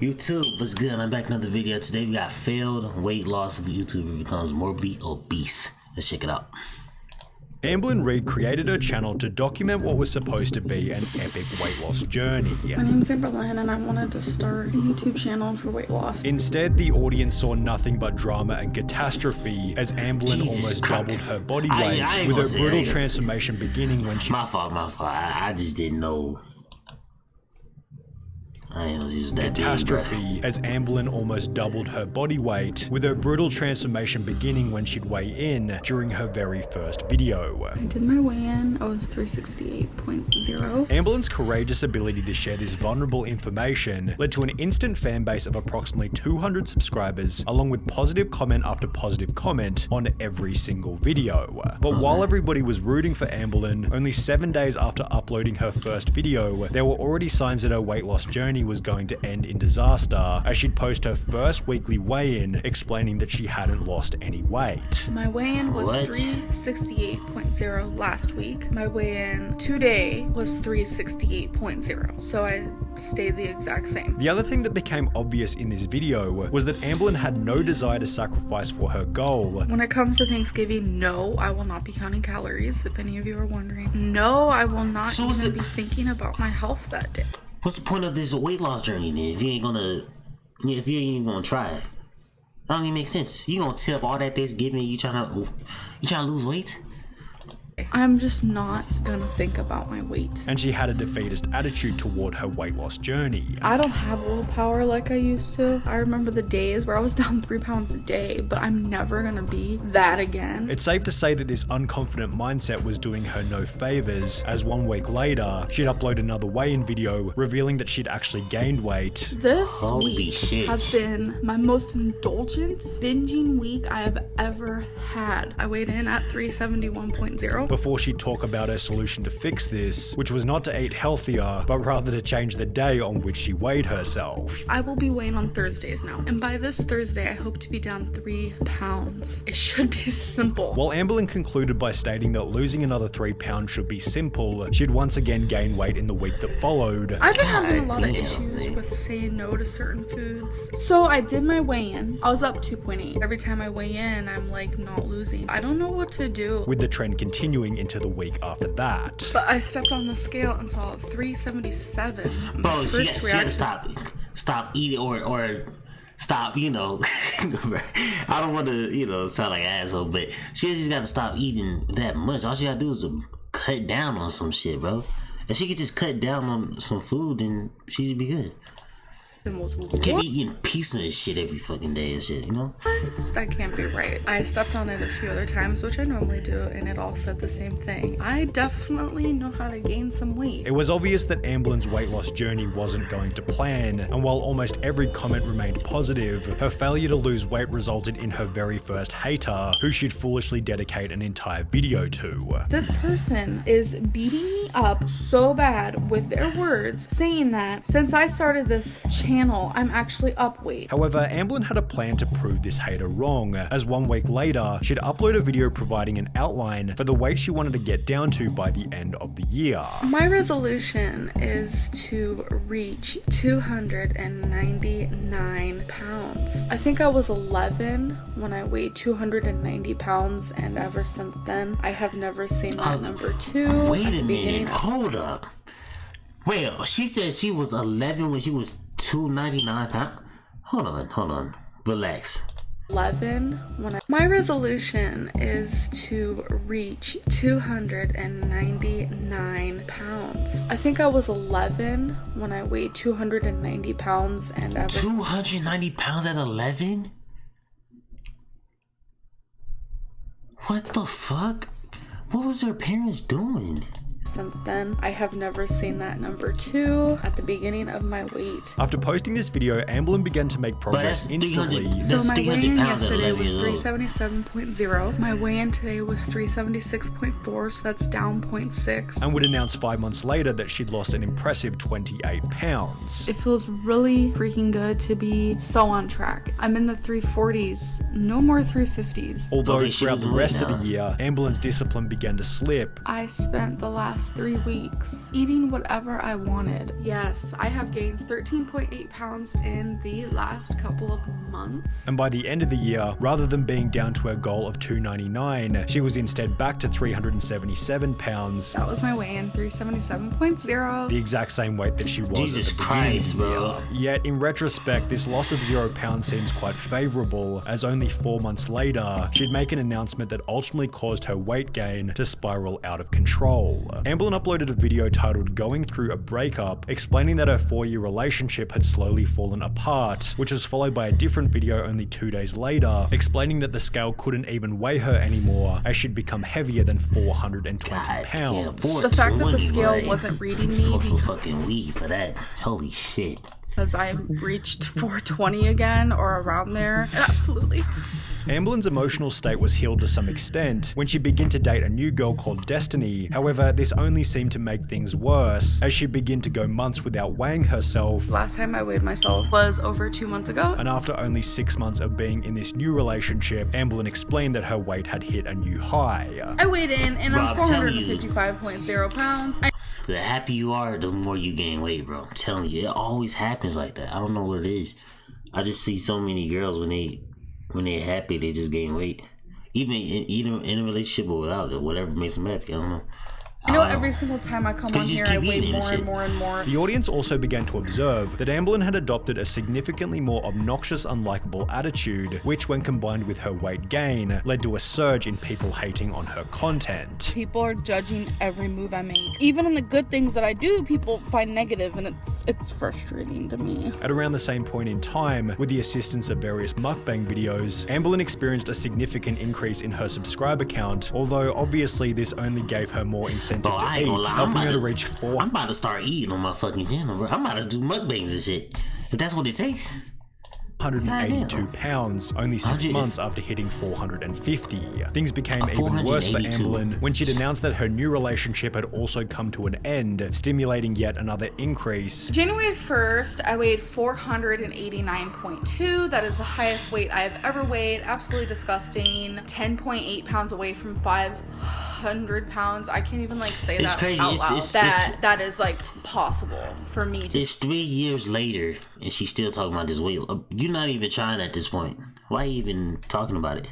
YouTube, what's good? I'm back with another video. Today we got failed weight loss of YouTuber becomes morbidly obese. Let's check it out. Amblin Reed created her channel to document what was supposed to be an epic weight loss journey. My name's Amberlyn and I wanted to start a YouTube channel for weight loss. Instead, the audience saw nothing but drama and catastrophe as Amblin almost doubled her body weight, with her brutal transformation beginning when she— My fault. I just didn't know. I didn't know she was that catastrophe as Amblin almost doubled her body weight, with her brutal transformation beginning when she'd weigh in during her very first video. I did my weigh-in, I was 368.0. Amblin's courageous ability to share this vulnerable information led to an instant fan base of approximately 200 subscribers, along with positive comment after positive comment on every single video. But while everybody was rooting for Amblin, only 7 days after uploading her first video, there were already signs that her weight loss journey was going to end in disaster, as she'd post her first weekly weigh-in explaining that she hadn't lost any weight. My weigh-in was 368.0 last week. My weigh-in today was 368.0, so I stayed the exact same. The other thing that became obvious in this video was that Amblin had no desire to sacrifice for her goal. When it comes to Thanksgiving, no, I will not be counting calories, if any of you are wondering. No, I will not even be thinking about my health that day. What's the point of this weight loss journey then? If you ain't even gonna try it, that don't even make sense. You gonna tip all that Thanksgiving? You trying to lose weight? I'm just not gonna think about my weight. And she had a defeatist attitude toward her weight loss journey. I don't have willpower like I used to. I remember the days where I was down 3 pounds a day, but I'm never gonna be that again. It's safe to say that this unconfident mindset was doing her no favors, as 1 week later, she'd upload another weigh-in video revealing that she'd actually gained weight. This week has been my most indulgent binging week I have ever had. I weighed in at 371.0. Before she'd talk about her solution to fix this, which was not to eat healthier, but rather to change the day on which she weighed herself. I will be weighing on Thursdays now, and by this Thursday I hope to be down 3 pounds. It should be simple. While Amblin concluded by stating that losing another 3 pounds should be simple, she'd once again gain weight in the week that followed. I've been having a lot of issues with saying no to certain foods. So I did my weigh-in. I was up 2.8. Every time I weigh in, I'm like not losing. I don't know what to do. With the trend continuing into the week after that. But I stepped on the scale and saw 377. Bro, she had to stop eating or stop, I don't want to, sound like an asshole, but she just got to stop eating that much. All she got to do is cut down on some shit, bro. If she could just cut down on some food, then she'd be good. You can't be eating pizza and shit every fucking day and shit, That can't be right. I stepped on it a few other times, which I normally do, and it all said the same thing. I definitely know how to gain some weight. It was obvious that Amblin's weight loss journey wasn't going to plan, and while almost every comment remained positive, her failure to lose weight resulted in her very first hater, who she'd foolishly dedicate an entire video to. This person is beating me up so bad with their words, saying that since I started this channel, I'm actually up weight. However, Amblin had a plan to prove this hater wrong, as 1 week later, she'd upload a video providing an outline for the weight she wanted to get down to by the end of the year. My resolution is to reach 299 pounds. I think I was 11 when I weighed 290 pounds, and ever since then, I have never seen that number 2. Wait a minute, hold up. Wait, she said she was 11 when she was 299 pounds? Hold on. Relax. 11 when my resolution is to reach 299 pounds. I think I was 11 when I weighed 290 pounds, and ever 290 pounds at 11? What the fuck? What was her parents doing? Since then, I have never seen that number 2 at the beginning of my weight. After posting this video, Amblin began to make progress instantly. So my weigh-in yesterday was 377.0. My weigh-in today was 376.4, so that's down 0.6. And would announce 5 months later that she'd lost an impressive 28 pounds. It feels really freaking good to be so on track. I'm in the 340s, no more 350s. Although throughout the rest of the year, Amblin's discipline began to slip. I spent the last last 3 weeks, eating whatever I wanted. Yes, I have gained 13.8 pounds in the last couple of months. And by the end of the year, rather than being down to her goal of 299, she was instead back to 377 pounds. That was my weigh-in, 377.0. The exact same weight that she was Jesus at the Christ, beginning. bro. Yet, in retrospect, this loss of 0 pounds seems quite favorable, as only 4 months later, she'd make an announcement that ultimately caused her weight gain to spiral out of control. Amblin uploaded a video titled Going Through a Breakup, explaining that her 4-year relationship had slowly fallen apart, which was followed by a different video only 2 days later, explaining that the scale couldn't even weigh her anymore, as she'd become heavier than 420 pounds. The fact that the scale wasn't reading me Smoke some fucking weed for that. Holy shit. because I reached 420 again or around there. It absolutely hurts. Amblin's emotional state was healed to some extent when she began to date a new girl called Destiny. However, this only seemed to make things worse as she began to go months without weighing herself. Last time I weighed myself was over 2 months ago. And after only 6 months of being in this new relationship, Amblin explained that her weight had hit a new high. I weighed in and I'm Bro, I'm telling you. 455.0 pounds. The happier you are, the more you gain weight, bro. I'm telling you, it always happens like that. I don't know what it is. I just see so many girls when they're happy, they just gain weight. Even in a relationship or without it, whatever makes them happy. I don't know. You know, every single time I come on here, I weigh more and more and more. The audience also began to observe that Amblin had adopted a significantly more obnoxious, unlikable attitude, which, when combined with her weight gain, led to a surge in people hating on her content. People are judging every move I make. Even in the good things that I do, people find negative, and it's frustrating to me. At around the same point in time, with the assistance of various mukbang videos, Amblin experienced a significant increase in her subscriber count, although obviously this only gave her more incentive Bro, to I ain't gonna eat, lie. helping her to reach 4. I'm about to start eating on my fucking channel, bro. I'm about to do mukbangs and shit. If that's what it takes. 182 pounds, only 6 months after hitting 450. Things became even worse for Amblin when she'd announced that her new relationship had also come to an end, stimulating yet another increase. January 1st, I weighed 489.2. That is the highest weight I've ever weighed. Absolutely disgusting. 10.8 pounds away from 500 pounds. I can't even say It's that crazy. out loud. That is possible for me to. It's 3 years later, and she's still talking about this weight. You're not even trying at this point. Why are you even talking about it?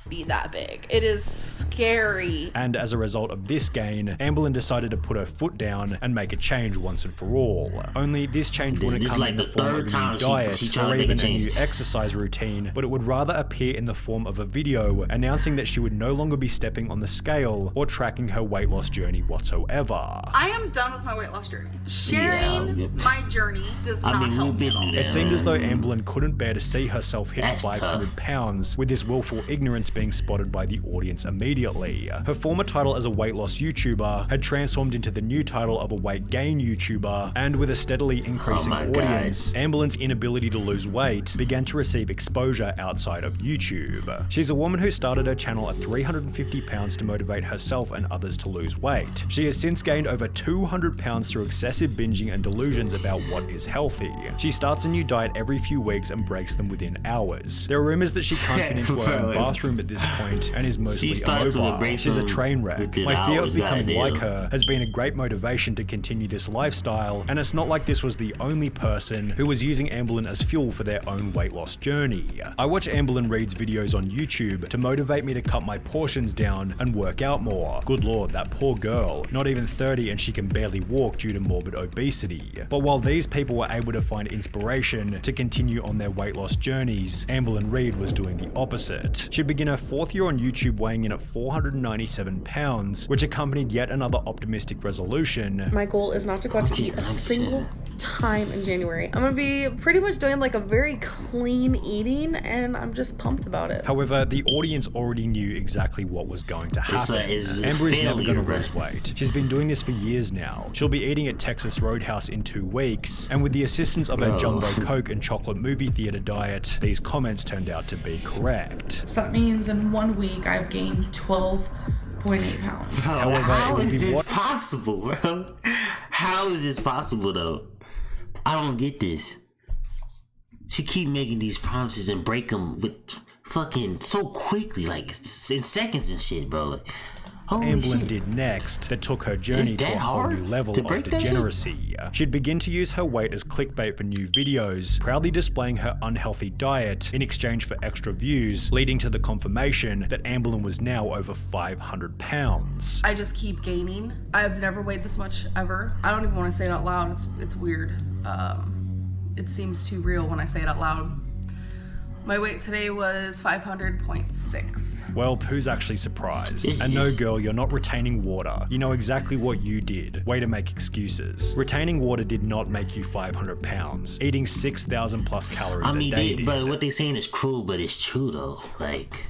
Be that big. It is scary. And as a result of this gain, Amblin decided to put her foot down and make a change once and for all. Only this change wouldn't come in the form of a new diet or even a new exercise routine, but it would rather appear in the form of a video announcing that she would no longer be stepping on the scale or tracking her weight loss journey whatsoever. I am done with my weight loss journey. Sharing my journey does not help me at all. It seemed as though Amblin couldn't bear to see herself hit 500 pounds, with this willful ignorance being spotted by the audience immediately. Her former title as a weight loss YouTuber had transformed into the new title of a weight gain YouTuber, and with a steadily increasing audience, Amblin's inability to lose weight began to receive exposure outside of YouTube. She's a woman who started her channel at 350 pounds to motivate herself and others to lose weight. She has since gained over 200 pounds through excessive binging and delusions about what is healthy. She starts a new diet every few weeks and breaks them within hours. There are rumors that she can't fit into her own bathroom at this point and is mostly immobile. She's a train wreck. My fear of becoming like her has been a great motivation to continue this lifestyle, and it's not like this was the only person who was using Amblin as fuel for their own weight loss journey. I watch Amblin Reads videos on YouTube to motivate me to cut my portions down and work out more. Good lord, that poor girl. Not even 30 and she can barely walk due to morbid obesity. But while these people were able to find inspiration to continue on their weight loss journeys, Amblin Reed was doing the opposite. She'd begin her 4th year on YouTube weighing in at 497 pounds, which accompanied yet another optimistic resolution. My goal is not to go out to eat a single time in January. I'm gonna be pretty much doing a very clean eating, and I'm just pumped about it. However, the audience already knew exactly what was going to happen. Amber is never going to lose weight. She's been doing this for years now. She'll be eating at Texas Roadhouse in 2 weeks, and with the assistance of her Jumbo Coke and chocolate movie theater diet, these comments turned out to be correct. So that means in 1 week I've gained 12.8 pounds. Bro, however, how is this possible, bro? How is this possible, though? I don't get this. She keep making these promises and break them with fucking so quickly, in seconds and shit, bro. Holy Amblin shit. did next that took her journey to that a whole hard new level to of break that shit? degeneracy. She'd begin to use her weight as clickbait for new videos, proudly displaying her unhealthy diet in exchange for extra views, leading to the confirmation that Amblin was now over 500 pounds. I just keep gaining. I've never weighed this much ever. I don't even want to say it out loud. It's weird. It seems too real when I say it out loud. My weight today was 500.6. Well, who's actually surprised? It's And no, just- girl, you're not retaining water. You know exactly what you did. Way to make excuses. Retaining water did not make you 500 pounds. Eating 6,000 plus calories I mean, a day did. but what they saying is cruel, but it's true though. Like,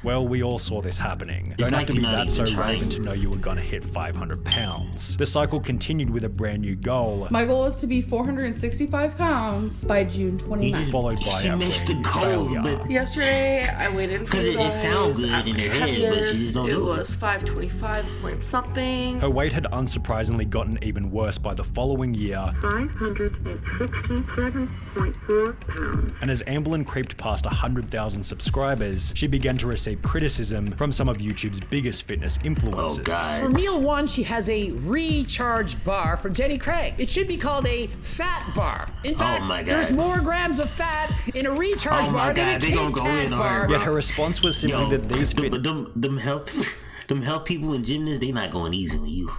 Well, we all saw this happening. It's Don't have like to be you're not that so even trying. raven to know you were gonna hit 500 pounds. The cycle continued with a brand new goal, My goal is to be 465 pounds by June 29th. you just followed by she a makes the brand new goals, failure. but Yesterday, I weighed in for 'Cause you it sound guys. good At in my your head, but you heaviest, just don't it do it. was 525 point something. Her weight had unsurprisingly gotten even worse by the following year, 567.4 pounds. and as Amblin creeped past 100,000 subscribers, she began to receive criticism from some of YouTube's biggest fitness influencers. oh For god, meal one, she has a recharge bar from Jenny Craig. It should be called a fat bar. In fact, my God. there's more grams of fat in a recharge Oh my bar than God, a they Kit gonna go Kat in on bar. her, bro. Yet her response was simply yo, that these fit them health people and gymnasts, they not going easy on you.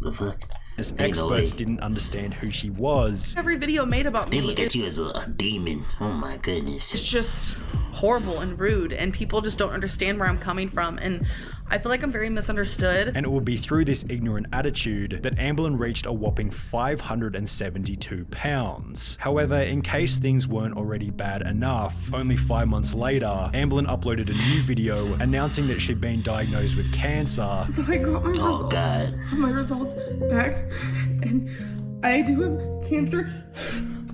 The fuck? fitness Ain't no experts way. didn't understand who she was. Every video made about They me look is at you as a demon. Oh my goodness. just horrible and rude, and people just don't understand where I'm coming from, and I feel like I'm very misunderstood. And it would be through this ignorant attitude that Amblin reached a whopping 572 pounds. However, in case things weren't already bad enough, only 5 months later, Amblin uploaded a new video announcing that she'd been diagnosed with cancer. So I got my Oh god. results back, and I do have cancer.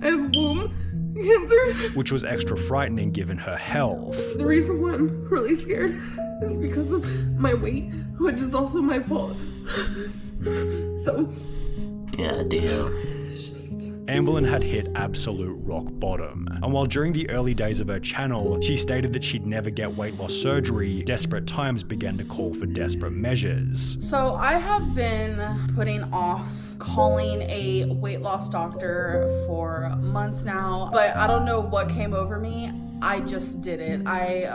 I have womb cancer. Which was extra frightening given her health. The reason why I'm really scared is because of my weight, which is also my fault. So, Yeah, damn. Amblin had hit absolute rock bottom. And while during the early days of her channel, she stated that she'd never get weight loss surgery, desperate times began to call for desperate measures. so I have been putting off calling a weight loss doctor for months now, but I don't know what came over me. I just did it. I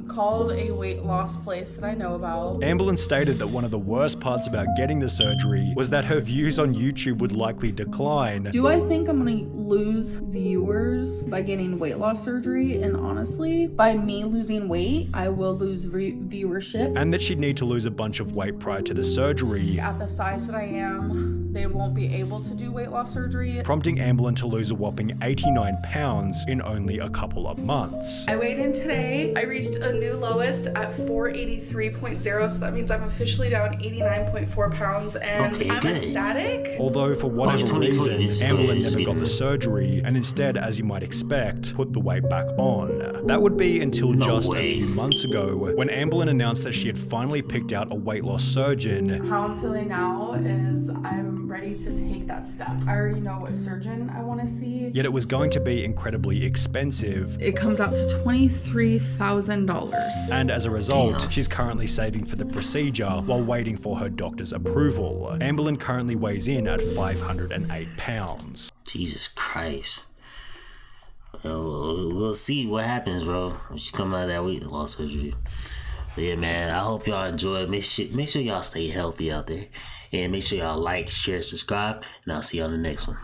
called a weight loss place that I know about. Amblin stated that one of the worst parts about getting the surgery was that her views on YouTube would likely decline, Do I think I'm gonna lose viewers by getting weight loss surgery? And honestly, by me losing weight, I will lose viewership. and that she'd need to lose a bunch of weight prior to the surgery, At the size that I am, they won't be able to do weight loss surgery. prompting Amblin to lose a whopping 89 pounds in only a couple of months. I weighed in today. I reached a new lowest at 483.0, so that means I'm officially down 89.4 pounds, and Okay, I'm good. ecstatic. Although for whatever 2020, reason, this is Amblin good, never got the this is surgery and instead, as you might expect, put the weight back on. That would be until No just way. a few months ago when Amblin announced that she had finally picked out a weight loss surgeon. How I'm feeling now is I'm ready to take that step. I already know what surgeon I want to see. Yet it was going to be incredibly expensive, It comes out to $23,000. and as a result, Damn. she's currently saving for the procedure while waiting for her doctor's approval. Amblin currently weighs in at 508 pounds. Jesus Christ. Well, we'll see what happens, bro, when she come out of that weight loss surgery. But yeah, man, I hope y'all enjoy. Make sure y'all stay healthy out there. And make sure y'all like, share, subscribe. And I'll see you on the next one.